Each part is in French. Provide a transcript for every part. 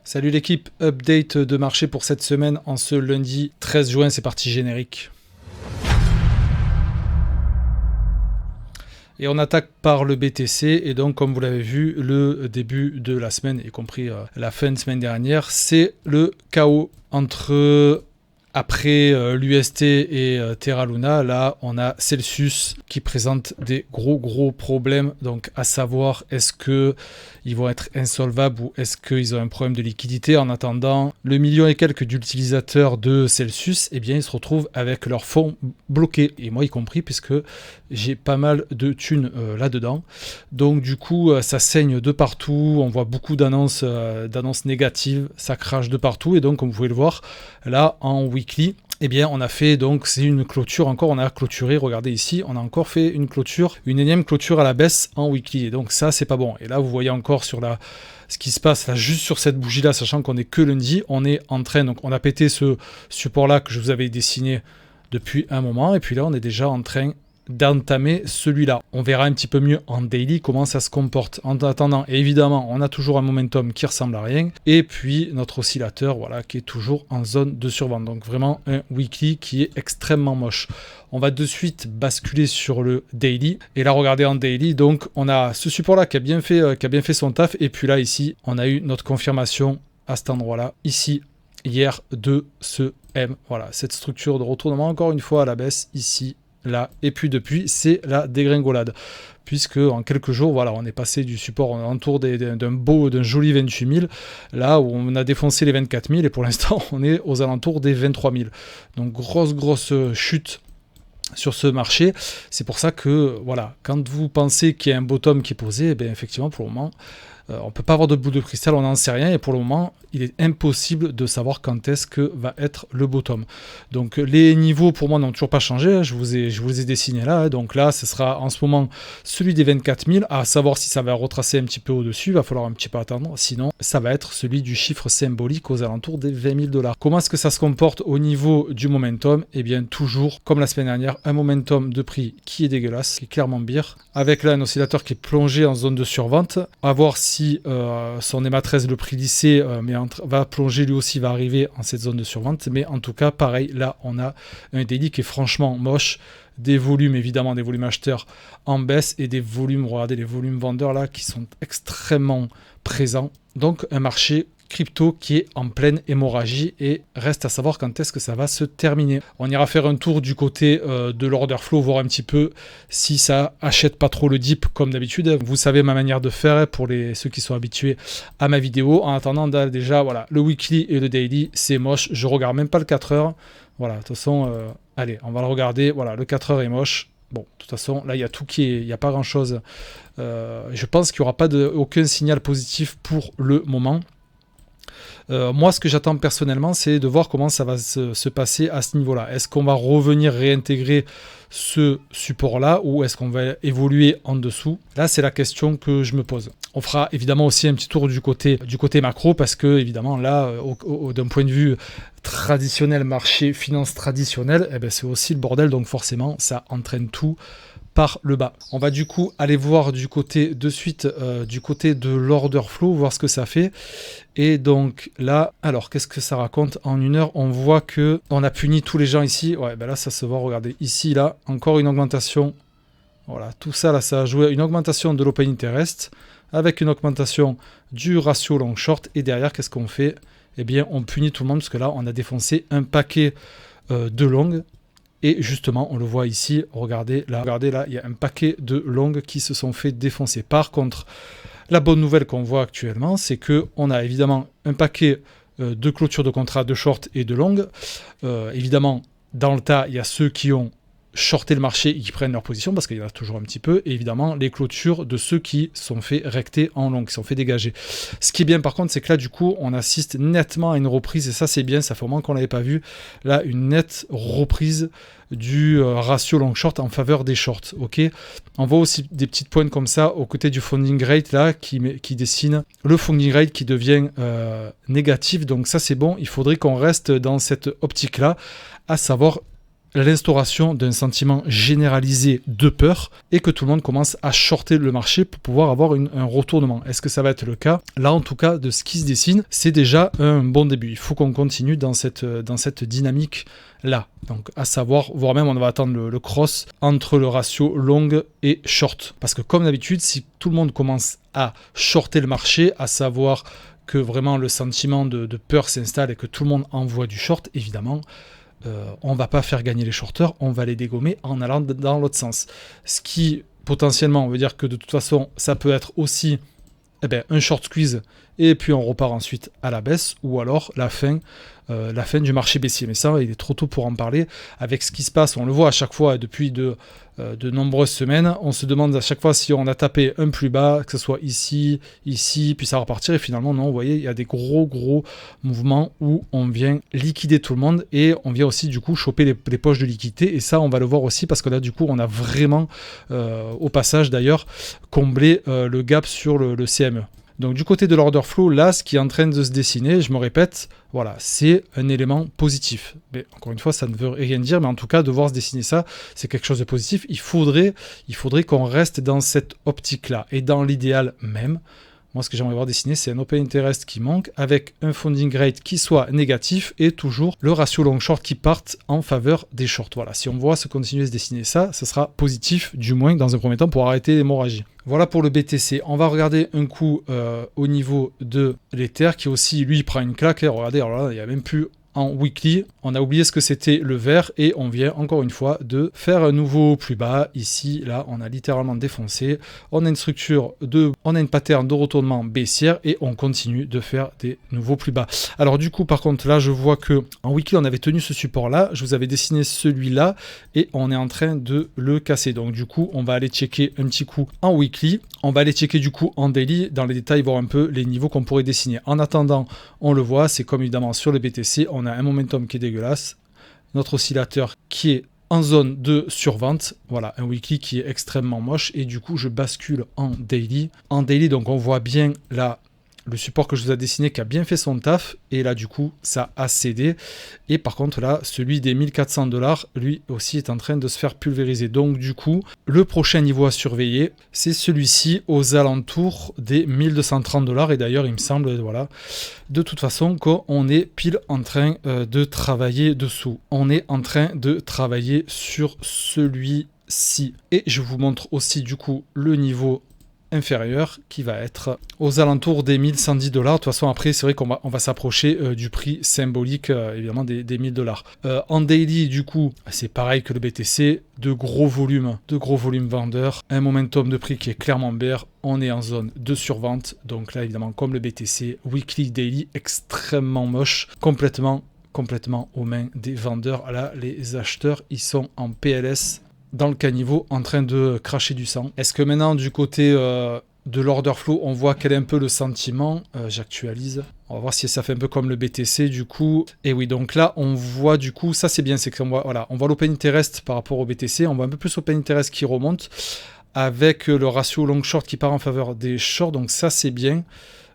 Salut l'équipe, update de marché pour cette semaine en ce lundi 13 juin, c'est parti générique. Et on attaque par le BTC et donc comme vous l'avez vu, le début de la semaine, y compris la fin de semaine dernière, c'est le chaos entre... Après l'UST et Terra Luna, là on a Celsius qui présente des gros problèmes, donc à savoir est-ce que ils vont être insolvables ou est-ce qu'ils ont un problème de liquidité. En attendant, le million et quelques d'utilisateurs de Celsius, eh bien ils se retrouvent avec leurs fonds bloqués, et moi y compris puisque j'ai pas mal de thunes là-dedans. Donc du coup ça saigne de partout, on voit beaucoup d'annonces négatives, ça crache de partout, et donc comme vous pouvez le voir, là en weekly, eh bien on a fait, donc c'est une clôture encore, on a clôturé, regardez ici, on a encore fait une clôture, une énième clôture à la baisse en weekly, et donc ça c'est pas bon. Et là vous voyez encore sur ce qui se passe là, juste sur cette bougie là, sachant qu'on est que lundi, on est en train, donc on a pété ce support là que je vous avais dessiné depuis un moment, et puis là on est déjà en train d'entamer celui-là. On verra un petit peu mieux en daily comment ça se comporte. En attendant, évidemment, on a toujours un momentum qui ressemble à rien, et puis notre oscillateur, voilà, qui est toujours en zone de survente. Donc vraiment un weekly qui est extrêmement moche. On va de suite basculer sur le daily, et là regardez en daily, donc on a ce support-là qui a bien fait son taf, et puis là ici, on a eu notre confirmation à cet endroit-là, ici, hier, de ce M. Voilà, cette structure de retournement, encore une fois à la baisse, ici, là, et puis depuis c'est la dégringolade, puisque en quelques jours, voilà, on est passé du support autour d'un joli 28 000, là où on a défoncé les 24 000, et pour l'instant on est aux alentours des 23 000. Donc grosse chute sur ce marché. C'est pour ça que voilà, quand vous pensez qu'il y a un bottom qui est posé, eh bien, effectivement pour le moment on ne peut pas avoir de boule de cristal, on n'en sait rien, et pour le moment, il est impossible de savoir quand est-ce que va être le bottom. Donc les niveaux pour moi n'ont toujours pas changé, je vous les ai dessinés là, donc là ce sera en ce moment celui des 24 000, à savoir si ça va retracer un petit peu au-dessus, il va falloir un petit peu attendre, sinon ça va être celui du chiffre symbolique aux alentours des 20 000 $. Comment est-ce que ça se comporte au niveau du momentum? Eh bien toujours, comme la semaine dernière, un momentum de prix qui est dégueulasse, qui est clairement bière, avec là un oscillateur qui est plongé en zone de survente, à voir si son EMA 13, le prix lissé, va plonger lui aussi, va arriver en cette zone de survente, mais en tout cas pareil, là on a un daily qui est franchement moche, des volumes évidemment, des volumes acheteurs en baisse, et des volumes, regardez les volumes vendeurs là qui sont extrêmement présents, donc un marché crypto qui est en pleine hémorragie, et reste à savoir quand est-ce que ça va se terminer. On ira faire un tour du côté de l'order flow, voir un petit peu si ça achète pas trop le dip comme d'habitude. Vous savez ma manière de faire pour ceux qui sont habitués à ma vidéo. En attendant, déjà voilà, le weekly et le daily c'est moche, je regarde même pas le 4 heures. Voilà, de toute façon allez, on va le regarder. Voilà, le 4 heures est moche. Bon, de toute façon, là, il y a tout il n'y a pas grand-chose. Je pense qu'il n'y aura aucun signal positif pour le moment. Moi, ce que j'attends personnellement, c'est de voir comment ça va se passer à ce niveau-là. Est-ce qu'on va revenir réintégrer ce support-là, ou est-ce qu'on va évoluer en dessous? Là, c'est la question que je me pose. On fera évidemment aussi un petit tour du côté macro, parce que évidemment, là, d'un point de vue traditionnel, marché, finance traditionnelle, eh ben, c'est aussi le bordel, donc forcément, ça entraîne tout par le bas. On va du coup aller voir du côté de l'order flow, voir ce que ça fait. Et donc là, alors qu'est-ce que ça raconte en une heure? On voit que on a puni tous les gens ici. Ouais, ben là ça se voit, regardez ici, là encore une augmentation. Voilà, tout ça là, ça a joué à une augmentation de l'open interest avec une augmentation du ratio long short, et derrière qu'est-ce qu'on fait? Eh bien on punit tout le monde, parce que là on a défoncé un paquet de longues. Et justement, on le voit ici, regardez là, il y a un paquet de longues qui se sont fait défoncer. Par contre, la bonne nouvelle qu'on voit actuellement, c'est qu'on a évidemment un paquet de clôtures de contrats de short et de longues. Évidemment, dans le tas, il y a ceux qui ont shorté le marché et qui prennent leur position, parce qu'il y en a toujours un petit peu, et évidemment les clôtures de ceux qui sont fait recter en long, qui sont fait dégager. Ce qui est bien par contre, c'est que là du coup on assiste nettement à une reprise, et ça c'est bien, ça fait au moins qu'on l'avait pas vu, là une nette reprise du ratio long short en faveur des shorts. Ok, on voit aussi des petites pointes comme ça au côté du funding rate là qui dessine le funding rate qui devient négatif, donc ça c'est bon. Il faudrait qu'on reste dans cette optique là, à savoir l'instauration d'un sentiment généralisé de peur et que tout le monde commence à shorter le marché pour pouvoir avoir un retournement. Est-ce que ça va être le cas? Là, en tout cas, de ce qui se dessine, c'est déjà un bon début. Il faut qu'on continue dans cette dynamique-là. Donc, à savoir, voire même on va attendre le cross entre le ratio long et short. Parce que comme d'habitude, si tout le monde commence à shorter le marché, à savoir que vraiment le sentiment de peur s'installe et que tout le monde envoie du short, évidemment, on ne va pas faire gagner les shorteurs, on va les dégommer en allant dans l'autre sens. Ce qui, potentiellement, veut dire que de toute façon, ça peut être aussi un short squeeze et puis on repart ensuite à la baisse, ou alors la fin du marché baissier. Mais ça, il est trop tôt pour en parler. Avec ce qui se passe, on le voit à chaque fois depuis de nombreuses semaines, on se demande à chaque fois si on a tapé un plus bas, que ce soit ici, puis ça va repartir, et finalement non, vous voyez, il y a des gros mouvements où on vient liquider tout le monde, et on vient aussi du coup choper les poches de liquidité, et ça on va le voir aussi, parce que là du coup on a vraiment, au passage d'ailleurs, comblé le gap sur le CME. Donc du côté de l'order flow, là, ce qui est en train de se dessiner, je me répète, voilà, c'est un élément positif. Mais encore une fois, ça ne veut rien dire, mais en tout cas, de voir se dessiner ça, c'est quelque chose de positif. Il faudrait qu'on reste dans cette optique-là. Et dans l'idéal même, moi, ce que j'aimerais voir dessiner, c'est un open interest qui manque, avec un funding rate qui soit négatif, et toujours le ratio long-short qui parte en faveur des shorts. Voilà, si on voit se continuer à se dessiner ça, ce sera positif, du moins dans un premier temps, pour arrêter l'hémorragie. Voilà pour le BTC. On va regarder un coup au niveau de l'Ether, qui aussi, lui, prend une claque. Regardez, alors là, il n'y a même plus en weekly. On a oublié ce que c'était le vert, et on vient encore une fois de faire un nouveau plus bas. Ici, là, on a littéralement défoncé. On a une pattern de retournement baissière, et on continue de faire des nouveaux plus bas. Alors du coup, par contre, là, je vois que en weekly, on avait tenu ce support-là. Je vous avais dessiné celui-là, et on est en train de le casser. Donc du coup, on va aller checker un petit coup en weekly. On va aller checker du coup en daily, dans les détails, voir un peu les niveaux qu'on pourrait dessiner. En attendant, on le voit, c'est comme évidemment sur le BTC, on a un momentum qui est dégueulasse, notre oscillateur qui est en zone de survente, voilà, un weekly qui est extrêmement moche, et du coup je bascule en daily. En daily, donc on voit bien là le support que je vous ai dessiné qui a bien fait son taf, et là du coup ça a cédé, et par contre là celui des 1400$, lui aussi est en train de se faire pulvériser. Donc du coup le prochain niveau à surveiller, c'est celui-ci aux alentours des 1230$, et d'ailleurs il me semble, voilà, de toute façon qu'on est pile en train de travailler dessous. On est en train de travailler sur celui-ci, et je vous montre aussi du coup le niveau inférieur qui va être aux alentours des 1110$. De toute façon, après, c'est vrai qu'on va s'approcher du prix symbolique, évidemment, des 1000$. En daily, du coup, c'est pareil que le BTC, de gros volumes vendeurs, un momentum de prix qui est clairement bear, on est en zone de survente. Donc là, évidemment, comme le BTC, weekly, daily, extrêmement moche, complètement aux mains des vendeurs. Là, les acheteurs, ils sont en PLS, dans le caniveau, en train de cracher du sang. Est-ce que maintenant, du côté de l'order flow, on voit quel est un peu le sentiment? J'actualise. On va voir si ça fait un peu comme le BTC, du coup. Et oui, donc là, on voit, du coup, ça c'est bien, c'est qu'on voit, voilà, on voit l'open interest par rapport au BTC, on voit un peu plus l'open interest qui remonte, avec le ratio long-short qui part en faveur des shorts, donc ça c'est bien.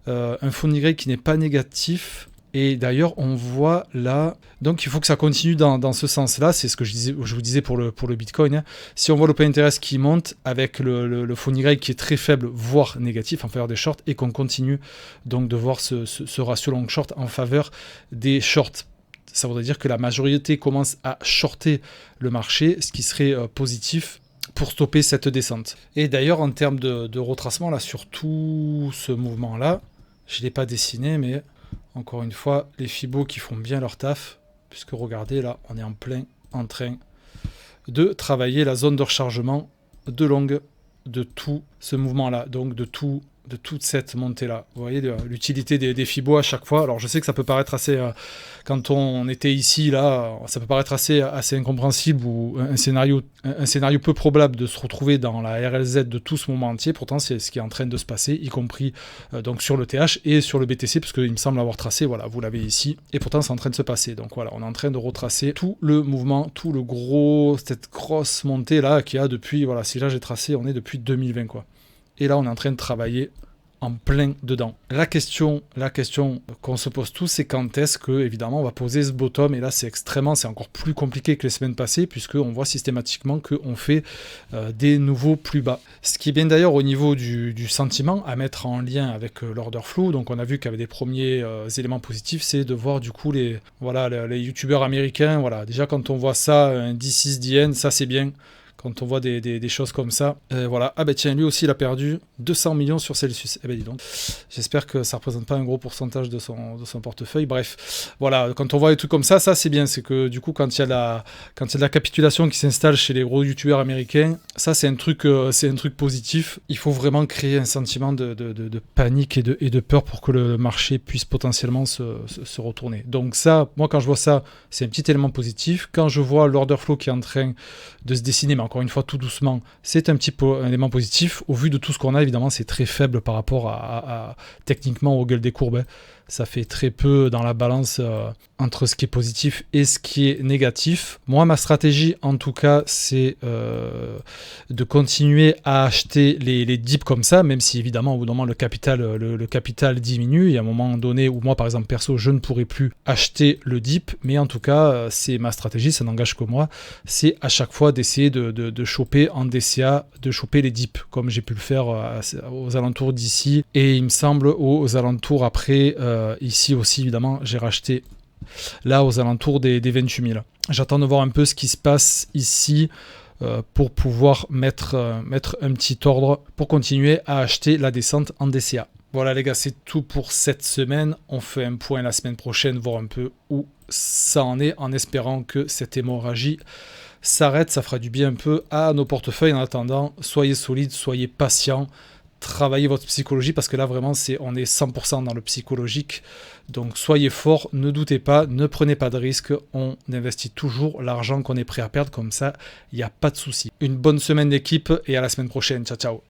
Un funding rate qui n'est pas négatif. Et d'ailleurs, on voit là, donc il faut que ça continue dans ce sens-là, c'est ce que je vous disais pour le Bitcoin. Hein. Si on voit l'open interest qui monte avec le funding rate qui est très faible, voire négatif en faveur des shorts, et qu'on continue donc de voir ce ratio long-short en faveur des shorts, ça voudrait dire que la majorité commence à shorter le marché, ce qui serait positif pour stopper cette descente. Et d'ailleurs, en termes de retracement, là, sur tout ce mouvement-là, je ne l'ai pas dessiné, mais encore une fois, les Fibos qui font bien leur taf, puisque regardez, là, on est en train de travailler la zone de rechargement de longue de tout ce mouvement-là, donc de toute cette montée-là. Vous voyez l'utilité des Fibos à chaque fois. Alors je sais que ça peut paraître assez, quand on était ici, là, ça peut paraître assez incompréhensible, ou un scénario peu probable de se retrouver dans la RLZ de tout ce moment entier. Pourtant, c'est ce qui est en train de se passer, y compris donc sur le TH et sur le BTC, parce qu'il me semble avoir tracé, voilà, vous l'avez ici, et pourtant c'est en train de se passer. Donc voilà, on est en train de retracer tout le mouvement, cette grosse montée là qu'il y a depuis, voilà, si là j'ai tracé, on est depuis 2020, quoi. Et là, on est en train de travailler en plein dedans. La question qu'on se pose tous, c'est quand est-ce que, évidemment, on va poser ce bottom, et là c'est encore plus compliqué que les semaines passées, puisqu'on voit systématiquement qu'on fait des nouveaux plus bas. Ce qui est bien d'ailleurs au niveau du sentiment, à mettre en lien avec l'order flow, donc on a vu qu'il y avait des premiers éléments positifs, c'est de voir du coup les youtubeurs américains, voilà, déjà quand on voit ça, un D6DN, ça c'est bien. Quand on voit des choses comme ça, voilà. Ah ben tiens, lui aussi il a perdu 200 millions sur Celsius. Eh ben dis donc. J'espère que ça représente pas un gros pourcentage de son portefeuille. Bref, voilà. Quand on voit des trucs comme ça c'est bien. C'est que du coup, quand il y a de la capitulation qui s'installe chez les gros youtubeurs américains, ça c'est un truc positif. Il faut vraiment créer un sentiment de panique et de peur pour que le marché puisse potentiellement se retourner. Donc ça, moi quand je vois ça, c'est un petit élément positif. Quand je vois l'order flow qui est en train de se dessiner, mais encore une fois tout doucement, c'est un élément positif. Au vu de tout ce qu'on a, évidemment c'est très faible par rapport à techniquement au gueule des courbes, hein. Ça fait très peu dans la balance entre ce qui est positif et ce qui est négatif. Moi, ma stratégie, en tout cas, c'est de continuer à acheter les dips comme ça, même si évidemment, au bout d'un moment, le capital diminue. Il y a un moment donné où moi, par exemple, perso, je ne pourrais plus acheter le dip, mais en tout cas, c'est ma stratégie, ça n'engage que moi. C'est à chaque fois d'essayer de choper en DCA, de choper les dips, comme j'ai pu le faire aux alentours d'ici. Et il me semble aux alentours après... ici aussi, évidemment, j'ai racheté là aux alentours des 28 000. J'attends de voir un peu ce qui se passe ici pour pouvoir mettre un petit ordre pour continuer à acheter la descente en DCA. Voilà les gars, c'est tout pour cette semaine. On fait un point la semaine prochaine, voir un peu où ça en est, en espérant que cette hémorragie s'arrête. Ça fera du bien un peu à nos portefeuilles. En attendant, soyez solides, soyez patients. Travaillez votre psychologie parce que là vraiment on est 100% dans le psychologique, donc soyez forts, ne doutez pas, ne prenez pas de risques, on investit toujours l'argent qu'on est prêt à perdre, comme ça il n'y a pas de souci. Une bonne semaine d'équipe et à la semaine prochaine, ciao ciao.